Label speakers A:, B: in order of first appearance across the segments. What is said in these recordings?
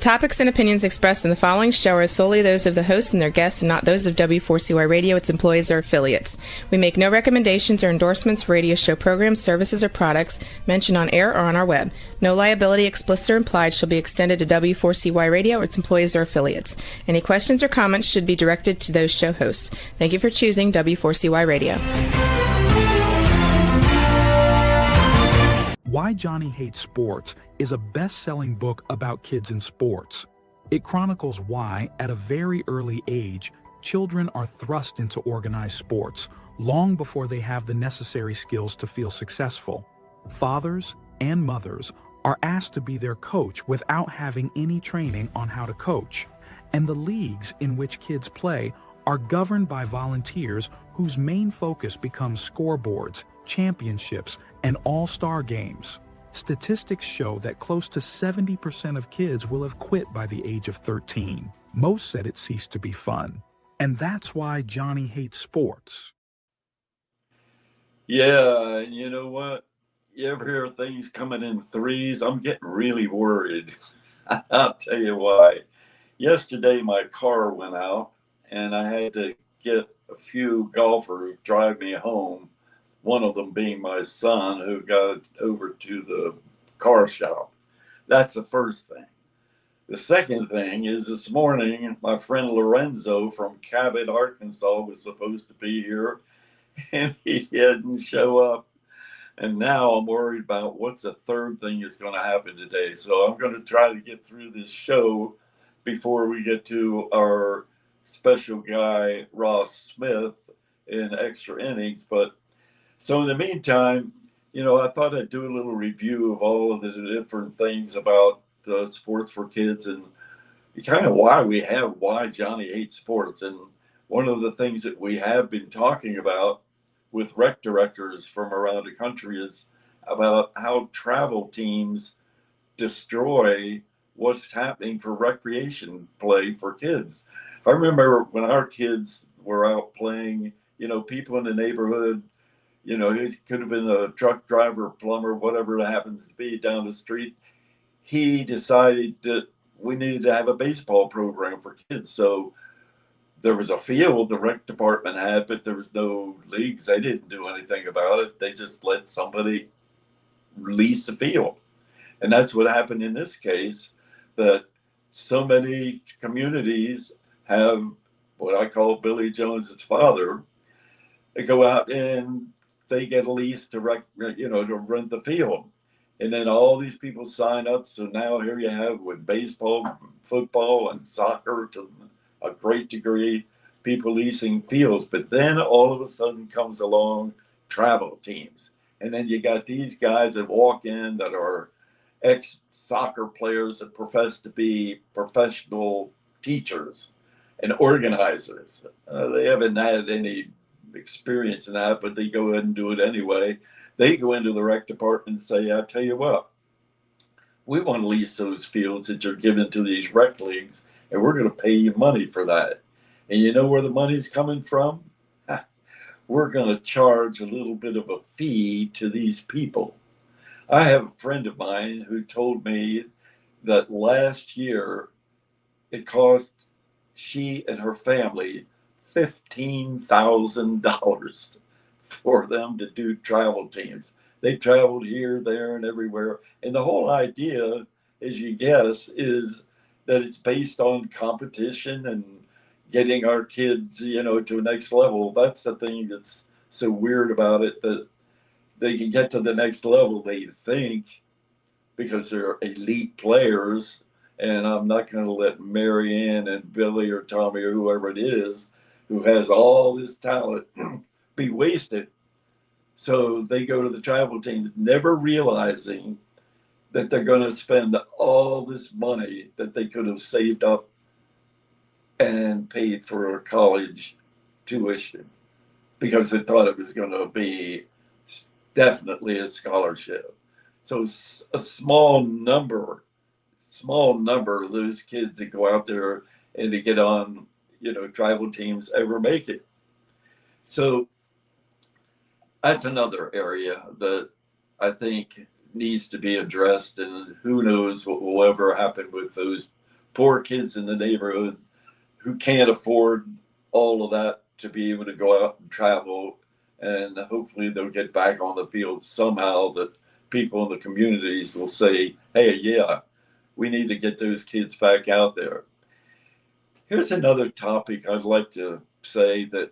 A: topics and opinions expressed in the following show are solely those of the host and their guests and not those of W4CY Radio, its employees, or affiliates. We make no recommendations or endorsements for radio show programs, services, or products mentioned on air or on our web. No liability, explicit or implied, shall be extended to W4CY Radio or its employees or affiliates. Any questions or comments should be directed to those show hosts. Thank you for choosing W4CY Radio.
B: Why Johnny Hates Sports is a best-selling book about kids in sports. It chronicles why, at a very early age, children are thrust into organized sports long before they have the necessary skills to feel successful. Fathers and mothers are asked to be their coach without having any training on how to coach, and the leagues in which kids play are governed by volunteers whose main focus becomes scoreboards, championships, and all-star games. Statistics show that close to 70% of kids will have quit by the age of 13. Most said it ceased to be fun. And that's why Johnny Hates Sports.
C: Yeah, you know what? You ever hear things coming in threes? I'm getting really worried. I'll tell you why. Yesterday, my car went out, and I had to get a few golfers drive me home. One of them being my son, who got over to the car shop. That's the first thing. The second thing is this morning, my friend Lorenzo from Cabot, Arkansas, was supposed to be here, and he didn't show up. And now I'm worried about what's the third thing that's going to happen today. So I'm going to try to get through this show before we get to our special guy, Ross Smith, in Extra Innings. But so in the meantime, you know, I thought I'd do a little review of all of the different things about sports for kids and kind of why Johnny Hates Sports. And one of the things that we have been talking about with rec directors from around the country is about how travel teams destroy what's happening for recreation play for kids. I remember when our kids were out playing, you know, people in the neighborhood, you know, he could have been a truck driver, plumber, whatever it happens to be down the street. He decided that we needed to have a baseball program for kids. So there was a field the rec department had, but there was no leagues. They didn't do anything about it. They just let somebody lease the field. And that's what happened in this case, that so many communities have what I call Billy Jones's father. They go out and they get a lease to rent the field. And then all these people sign up. So now here you have with baseball, football, and soccer to a great degree, people leasing fields. But then all of a sudden comes along travel teams. And then you got these guys that walk in that are ex-soccer players that profess to be professional teachers and organizers. They haven't had any experience in that, but they go ahead and do it anyway. They go into the rec department and say, I tell you what, we want to lease those fields that you're giving to these rec leagues, and we're going to pay you money for that. And you know where the money's coming from? We're going to charge a little bit of a fee to these people. I have a friend of mine who told me that last year it cost she and her family $15,000 for them to do travel teams. They traveled here, there, and everywhere. And the whole idea, as you guess, is that it's based on competition and getting our kids, you know, to a next level. That's the thing that's so weird about it, that they can get to the next level, they think, because they're elite players. And I'm not going to let Mary Ann and Billy or Tommy or whoever it is who has all this talent be wasted. So they go to the travel teams, never realizing that they're going to spend all this money that they could have saved up and paid for a college tuition because they thought it was going to be definitely a scholarship. So a small number of those kids that go out there and to get on, you know, tribal teams ever make it. So that's another area that I think needs to be addressed, and who knows what will ever happen with those poor kids in the neighborhood who can't afford all of that to be able to go out and travel. And hopefully they'll get back on the field somehow, that people in the communities will say, hey, yeah, we need to get those kids back out there. Here's another topic I'd like to say that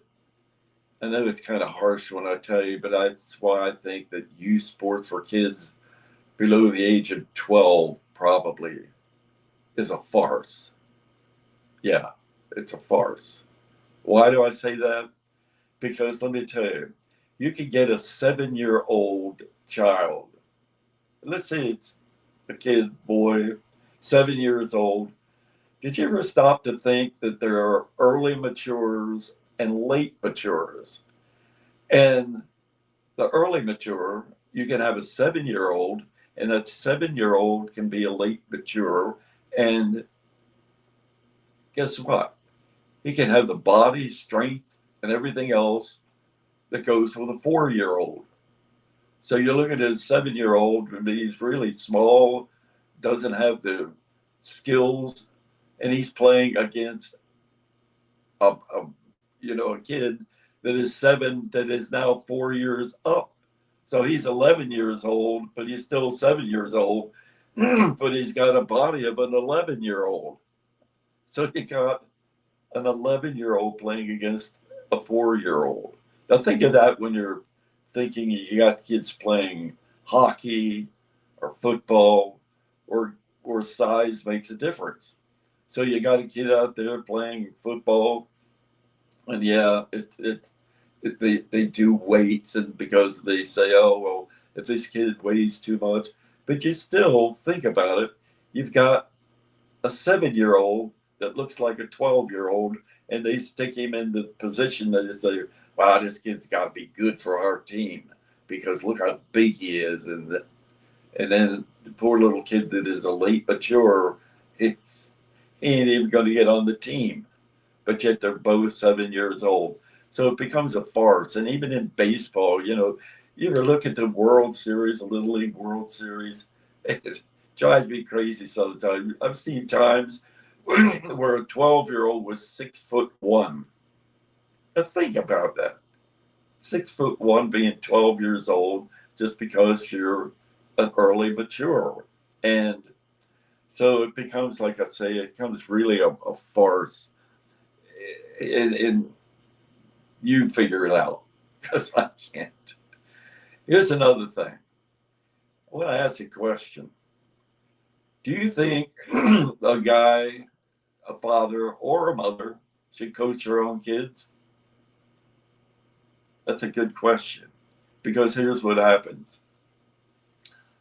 C: I know it's kind of harsh when I tell you, but that's why I think that youth sport for kids below the age of 12 probably is a farce. Yeah, it's a farce. Why do I say that? Because let me tell you, you could get a 7-year-old child. Let's say it's a kid, boy, 7 years old. Did you ever stop to think that there are early matures and late matures? And the early mature, you can have a 7-year-old, and that 7-year-old can be a late mature. And guess what? He can have the body, strength, and everything else that goes with a 4-year-old. So you look at his 7-year-old, and he's really small, doesn't have the skills, and he's playing against a kid that is 7 that is now 4 years up. So he's 11 years old, but he's still 7 years old, but he's got a body of an 11-year-old. So you got an 11-year-old playing against a 4-year-old. Now think of that when you're thinking you got kids playing hockey or football, or size makes a difference. So you got a kid out there playing football, and yeah, they do weights, and because they say, oh well, if this kid weighs too much, but you still think about it. You've got a 7-year-old that looks like a 12-year-old, and they stick him in the position that they say, wow, this kid's got to be good for our team because look how big he is. And then the poor little kid that is a late mature, he ain't even going to get on the team. But yet they're both 7 years old. So it becomes a farce. And even in baseball, you ever look at the World Series, the Little League World Series? It drives me crazy sometimes. I've seen times where a 12-year-old was 6'1". Now think about that. 6'1" being 12 years old just because you're an early mature. And so it becomes, like I say, it becomes really a farce. And you figure it out because I can't. Here's another thing. I want to ask you a question. Do you think a guy, a father, or a mother should coach their own kids? That's a good question, because here's what happens.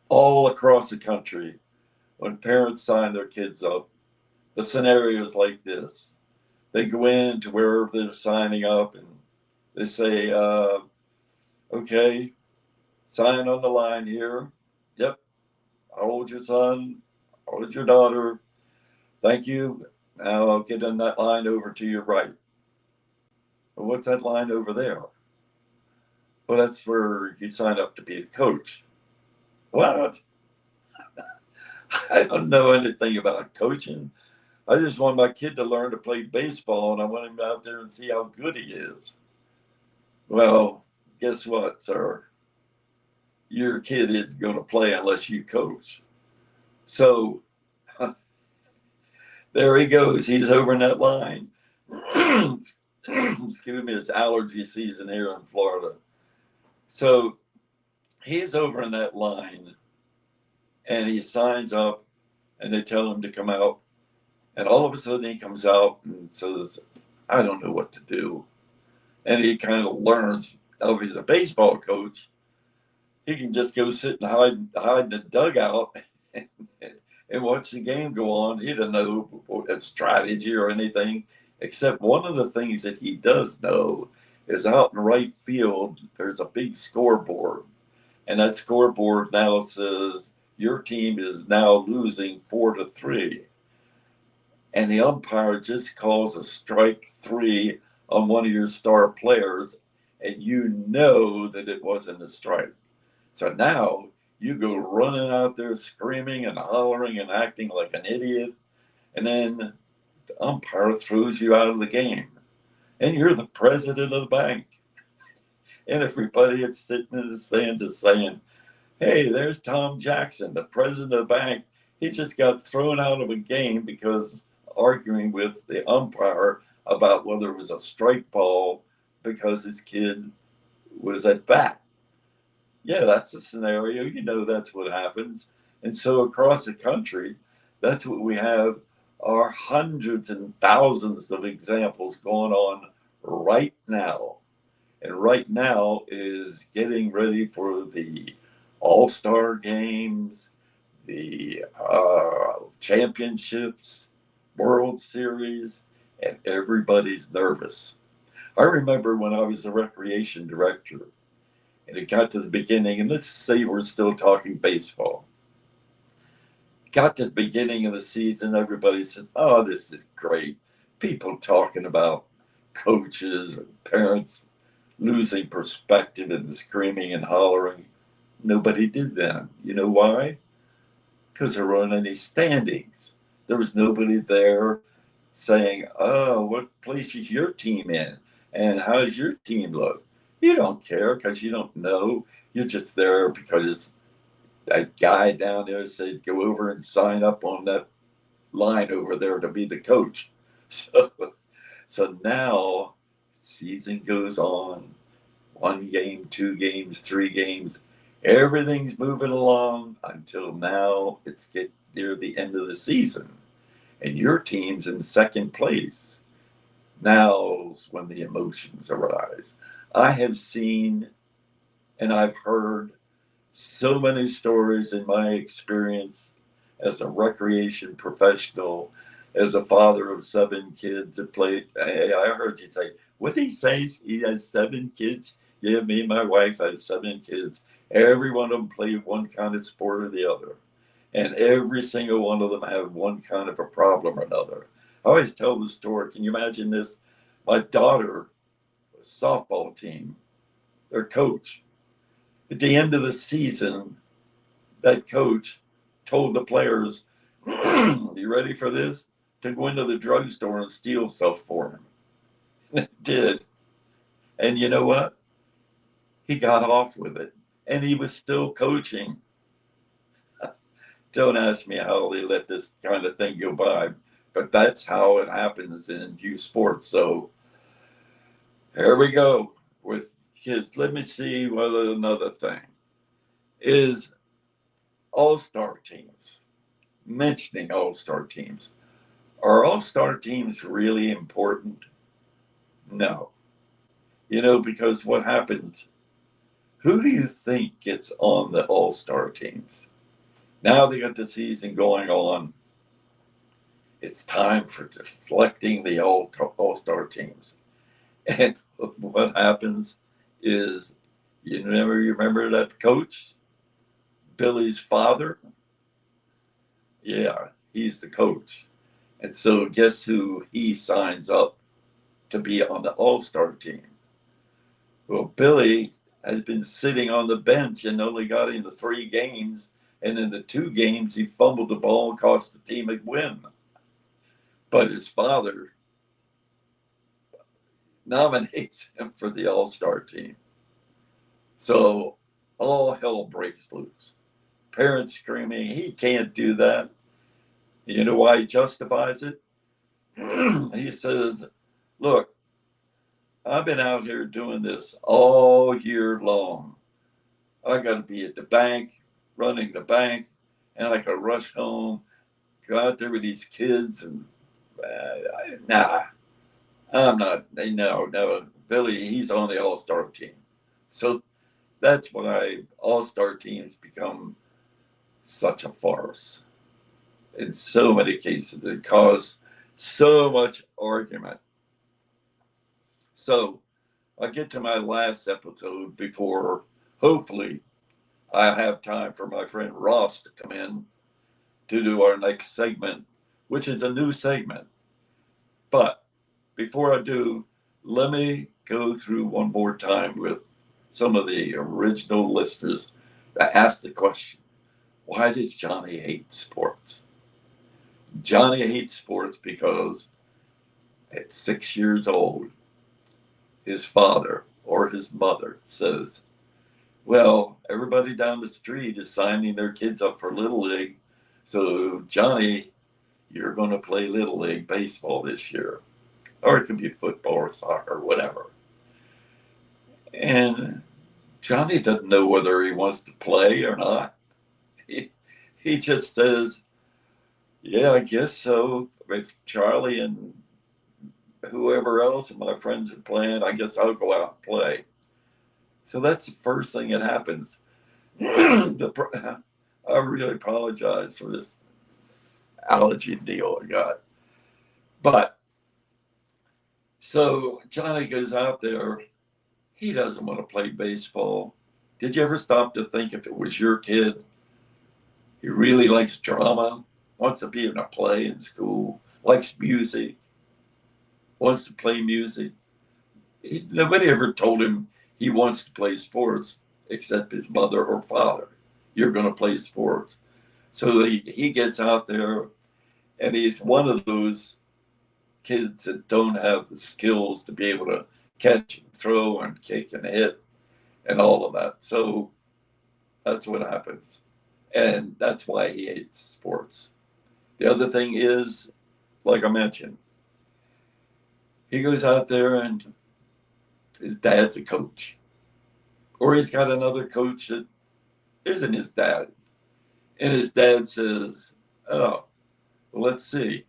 C: All across the country, when parents sign their kids up, the scenario is like this. They go in to where they're signing up and they say, okay, sign on the line here. Yep, I hold your son, I hold your daughter. Thank you. Now I'll get on that line over to your right. Well, what's that line over there? Well, that's where you sign up to be a coach. What? I don't know anything about coaching. I just want my kid to learn to play baseball, and I want him out there and see how good he is. Well, guess what, sir? Your kid isn't going to play unless you coach. So there he goes. He's over in that line. Excuse me, it's allergy season here in Florida. So he's over in that line, and he signs up, and they tell him to come out. And all of a sudden he comes out and says, I don't know what to do. And he kind of learns, if he's a baseball coach, he can just go sit and hide in the dugout and watch the game go on. He doesn't know a strategy or anything, except one of the things that he does know is out in right field, there's a big scoreboard. And that scoreboard now says your team is now losing 4-3. And the umpire just calls a strike 3 on one of your star players, and you know that it wasn't a strike. So now you go running out there screaming and hollering and acting like an idiot, and then the umpire throws you out of the game, and you're the president of the bank. And everybody that's sitting in the stands is saying, hey, there's Tom Jackson, the president of the bank. He just got thrown out of a game because arguing with the umpire about whether it was a strike ball because his kid was at bat. Yeah, that's a scenario. You know that's what happens. And so across the country, that's what we have are hundreds and thousands of examples going on right now. And right now is getting ready for the All-Star games, the championships, World Series, and everybody's nervous. I remember when I was a recreation director, and it got to the beginning, and let's say we're still talking baseball. Got to the beginning of the season, everybody said, oh, this is great. People talking about coaches and parents losing perspective and screaming and hollering. Nobody did that. You know why? Because there weren't any standings. There was nobody there saying, oh, what place is your team in? And how's your team look? You don't care because you don't know. You're just there because that guy down there said, go over and sign up on that line over there to be the coach. So now season goes on, 1 game, 2 games, 3 games. Everything's moving along until now it's get near the end of the season. And your team's in second place. Now's when the emotions arise. I have seen and I've heard so many stories in my experience as a recreation professional, as a father of 7 kids that played. I heard you say, what did he say? He has 7 kids. Yeah, me and my wife have 7 kids. Every one of them played one kind of sport or the other. And every single one of them have one kind of a problem or another. I always tell the story. Can you imagine this? My daughter, softball team, their coach, at the end of the season, that coach told the players, you ready for this? To go into the drugstore and steal stuff for him. And it did. And you know what? He got off with it. And he was still coaching. Don't ask me how they let this kind of thing go by, but that's how it happens in youth sports. So here we go with kids. Let me see whether another thing is all-star teams. Mentioning all-star teams. Are all-star teams really important? No. You know, because what happens, who do you think gets on the all-star teams? Now they got the season going on. It's time for selecting the all-star teams. And what happens is, you remember that coach, Billy's father? Yeah, he's the coach. And so guess who he signs up to be on the all-star team? Well, Billy has been sitting on the bench and only got into 3 games. And in the 2 games, he fumbled the ball and cost the team a win. But his father nominates him for the all-star team. So all hell breaks loose. Parents screaming, he can't do that. You know why he justifies it? He says, look, I've been out here doing this all year long. I got to be at the bank, running the bank, and I got to rush home, go out there with these kids, and I'm not. No, Billy, he's on the all-star team. So that's why all-star teams become such a farce. In so many cases, it cause so much argument. So I'll get to my last episode before, hopefully, I have time for my friend Ross to come in to do our next segment, which is a new segment. But before I do, let me go through one more time with some of the original listeners that asked the question, why does Johnny hate sports? Johnny hates sports because at 6 years old, his father or his mother says, well, everybody down the street is signing their kids up for Little League. So, Johnny, you're going to play Little League baseball this year. Or it could be football or soccer or whatever. And Johnny doesn't know whether he wants to play or not. He just says, yeah, I guess so. If Charlie and whoever else and my friends are playing, I guess I'll go out and play. So that's the first thing that happens. I really apologize for this allergy deal I got. But so Johnny goes out there. He doesn't want to play baseball. Did you ever stop to think if it was your kid? He really likes drama, wants to be in a play in school, likes music, wants to play music. Nobody ever told him he wants to play sports except his mother or father. You're going to play sports. So he gets out there, and he's one of those kids that don't have the skills to be able to catch and throw and kick and hit and all of that. So that's what happens. And that's why he hates sports. The other thing is, like I mentioned, he goes out there and his dad's a coach. Or he's got another coach that isn't his dad. And his dad says, oh, well, let's see.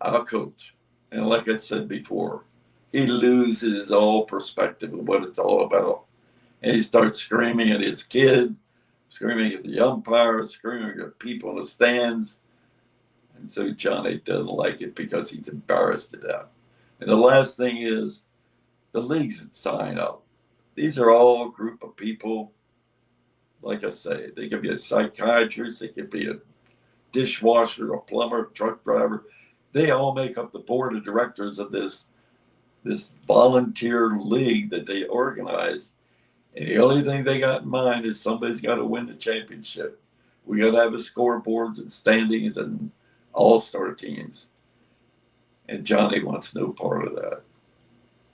C: I'll coach. And like I said before, he loses all perspective of what it's all about. And he starts screaming at his kid, screaming at the umpire, screaming at people in the stands. And so Johnny doesn't like it because he's embarrassed to death. And the last thing is the leagues that sign up. These are all a group of people. Like I say, they could be a psychiatrist, they could be a dishwasher, a plumber, truck driver. They all make up the board of directors of this volunteer league that they organize. And the only thing they got in mind is somebody's got to win the championship. We got to have a scoreboards and standings and all-star teams. And Johnny wants no part of that.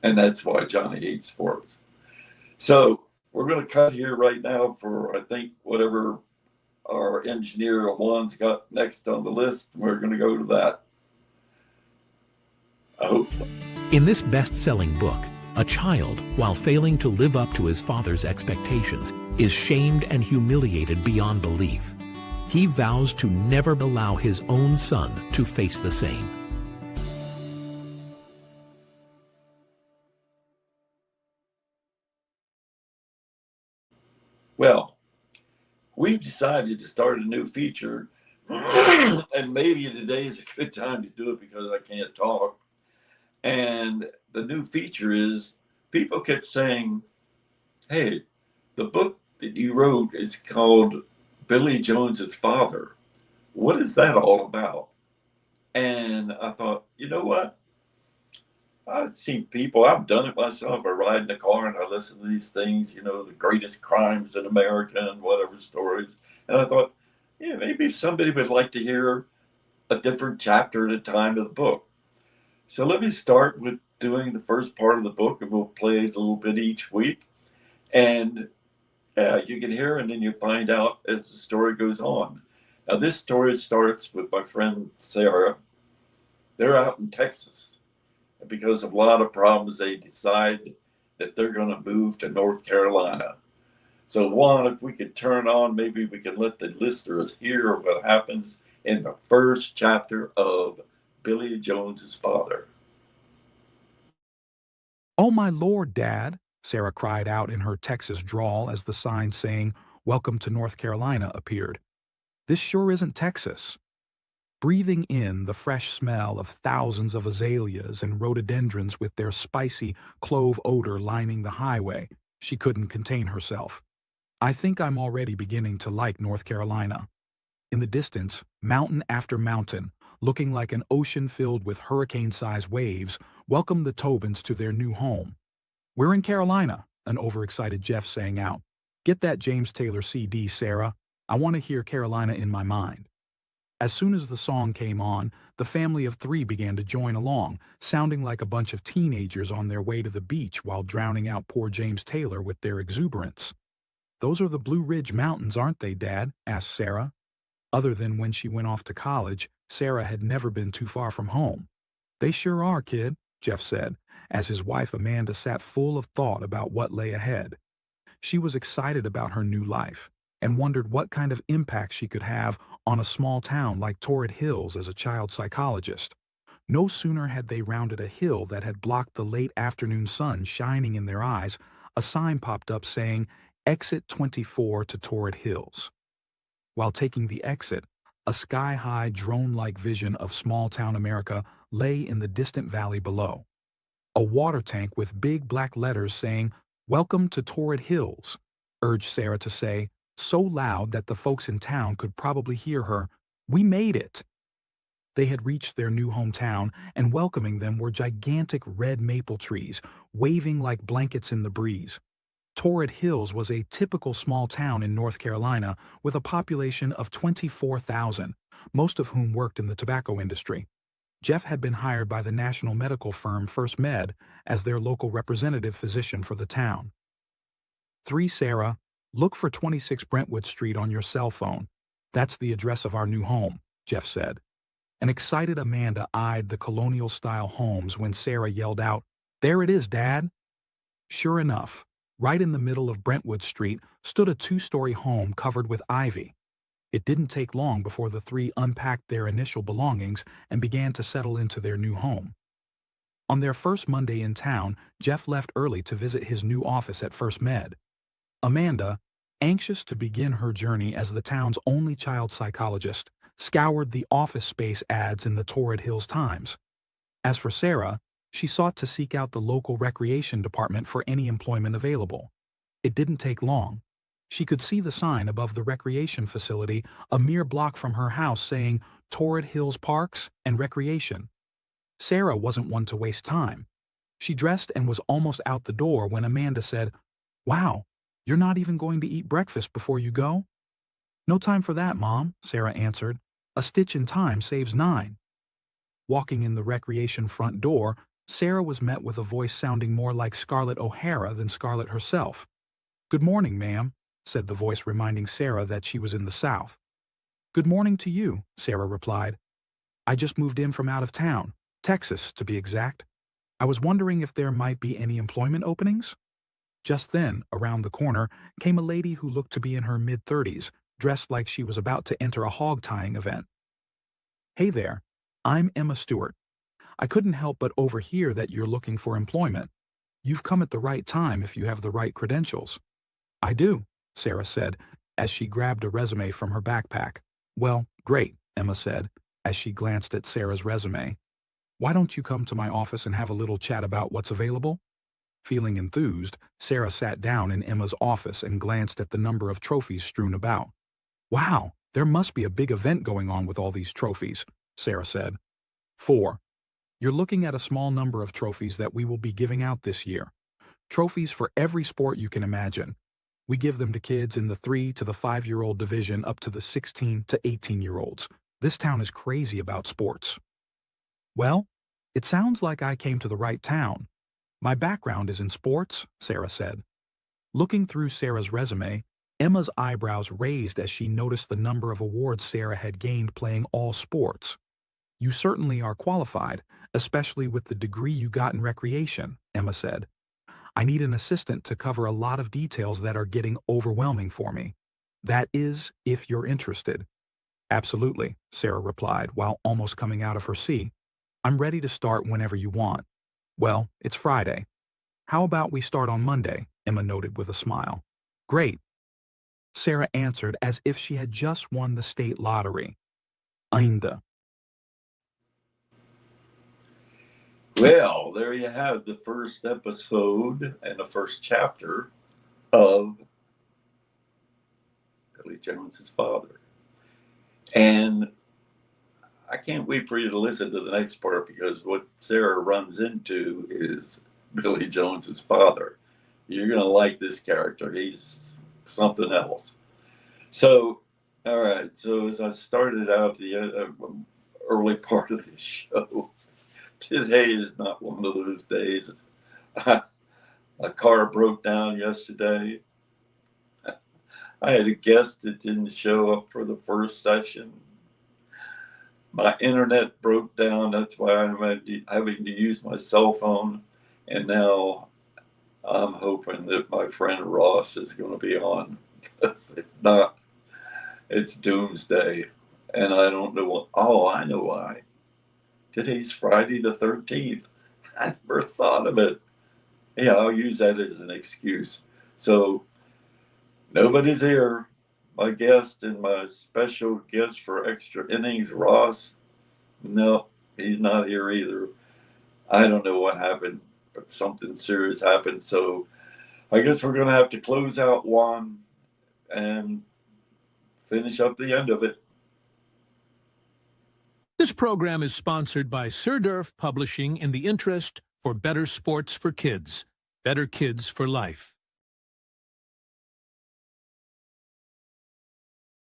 C: And that's why Johnny hates sports. So we're going to cut here right now for, I think, whatever our engineer Juan's got next on the list. We're going to go to that. Hopefully.
D: In this best-selling book, a child, while failing to live up to his father's expectations, is shamed and humiliated beyond belief. He vows to never allow his own son to face the same.
C: Well, we've decided to start a new feature, and maybe today is a good time to do it because I can't talk. And the new feature is people kept saying, hey, the book that you wrote is called Billy Jones's Father. What is that all about? And I thought, you know what? I've seen people, I've done it myself. I ride in the car and I listen to these things, you know, the greatest crimes in America and whatever stories. And I thought, yeah, maybe somebody would like to hear a different chapter at a time of the book. So let me start with doing the first part of the book, and we'll play a little bit each week. And you can hear, and then you find out as the story goes on. Now, this story starts with my friend Sarah. They're out in Texas. And because of a lot of problems, they decide that they're going to move to North Carolina. So, Juan, if we could turn on, maybe we can let the listeners hear what happens in the first chapter of Billy Jones's Father.
B: Oh, my Lord, Dad, Sarah cried out in her Texas drawl as the sign saying, Welcome to North Carolina appeared. This sure isn't Texas. Breathing in the fresh smell of thousands of azaleas and rhododendrons with their spicy clove odor lining the highway, she couldn't contain herself. I think I'm already beginning to like North Carolina. In the distance, mountain after mountain, looking like an ocean filled with hurricane-sized waves, welcomed the Tobins to their new home. We're in Carolina, an overexcited Jeff sang out. Get that James Taylor CD, Sarah. I want to hear Carolina in my mind. As soon as the song came on, the family of three began to join along, sounding like a bunch of teenagers on their way to the beach while drowning out poor James Taylor with their exuberance. "Those are the Blue Ridge Mountains, aren't they, Dad?" asked Sarah. Other than when she went off to college, Sarah had never been too far from home. "They sure are, kid," Jeff said, as his wife Amanda sat full of thought about what lay ahead. She was excited about her new life and wondered what kind of impact she could have on a small town like Torrid Hills as a child psychologist. No sooner had they rounded a hill that had blocked the late afternoon sun shining in their eyes, a sign popped up saying, "Exit 24 to Torrid Hills." While taking the exit, a sky-high drone-like vision of small-town America lay in the distant valley below. A water tank with big black letters saying, "Welcome to Torrid Hills," urged Sarah to say, so loud that the folks in town could probably hear her, "We made it." They had reached their new hometown, and welcoming them were gigantic red maple trees, waving like blankets in the breeze. Torrid Hills was a typical small town in North Carolina with a population of 24,000, most of whom worked in the tobacco industry. Jeff had been hired by the national medical firm First Med as their local representative physician for the town. 3 Sarah, look for 26 Brentwood Street on your cell phone. That's the address of our new home, Jeff said. An excited Amanda eyed the colonial-style homes when Sarah yelled out, "There it is, Dad!" Sure enough, right in the middle of Brentwood Street stood a 2-story home covered with ivy. It didn't take long before the three unpacked their initial belongings and began to settle into their new home. On their first Monday in town, Jeff left early to visit his new office at First Med. Amanda, anxious to begin her journey as the town's only child psychologist, scoured the office space ads in the Torrid Hills Times. As for Sarah, she sought to seek out the local recreation department for any employment available. It didn't take long. She could see the sign above the recreation facility a mere block from her house saying Torrid Hills Parks and Recreation. Sarah wasn't one to waste time. She dressed and was almost out the door when Amanda said, "Wow, you're not even going to eat breakfast before you go?" "No time for that, Mom," Sarah answered. "A stitch in time saves 9. Walking in the recreation front door, Sarah was met with a voice sounding more like Scarlett O'Hara than Scarlett herself. "Good morning, ma'am," said the voice, reminding Sarah that she was in the South. "Good morning to you," Sarah replied. "I just moved in from out of town, Texas to be exact. I was wondering if there might be any employment openings?" Just then, around the corner, came a lady who looked to be in her mid-30s, dressed like she was about to enter a hog-tying event. "Hey there, I'm Emma Stewart. I couldn't help but overhear that you're looking for employment. You've come at the right time if you have the right credentials." "I do," Sarah said, as she grabbed a resume from her backpack. "Well, great," Emma said, as she glanced at Sarah's resume. "Why don't you come to my office and have a little chat about what's available?" Feeling enthused, Sarah sat down in Emma's office and glanced at the number of trophies strewn about. "Wow, there must be a big event going on with all these trophies," Sarah said. 4. You're looking at a small number of trophies that we will be giving out this year. Trophies for every sport you can imagine. We give them to kids in the 3 to the 5-year-old division up to the 16 to 18-year-olds. This town is crazy about sports. "Well, it sounds like I came to the right town. My background is in sports," Sarah said. Looking through Sarah's resume, Emma's eyebrows raised as she noticed the number of awards Sarah had gained playing all sports. "You certainly are qualified, especially with the degree you got in recreation," Emma said. "I need an assistant to cover a lot of details that are getting overwhelming for me. That is, if you're interested." "Absolutely," Sarah replied while almost coming out of her seat. "I'm ready to start whenever you want." "Well, it's Friday. How about we start on Monday?" Emma noted with a smile. "Great," Sarah answered as if she had just won the state lottery. Einde.
C: Well, there you have the first episode and the first chapter of Billy Jones's father. And I can't wait for you to listen to the next part, because what Sarah runs into is Billy Jones's father. You're going to like this character. He's something else. So All right. So as I started out the early part of the show, today is not one of those days. A car broke down yesterday. I had a guest that didn't show up for the first session. My internet broke down. That's why I'm having to use my cell phone. And now I'm hoping that my friend Ross is going to be on. Because if not, it's doomsday. And I don't know what. Oh, I know why. Today's Friday the 13th. I never thought of it. Yeah, I'll use that as an excuse. So nobody's here. My guest and my special guest for Extra Innings, Ross, no, he's not here either. I don't know what happened, but something serious happened. So I guess we're going to have to close out one and finish up the end of it.
D: This program is sponsored by Sir Durf Publishing in the interest for better sports for kids, better kids for life.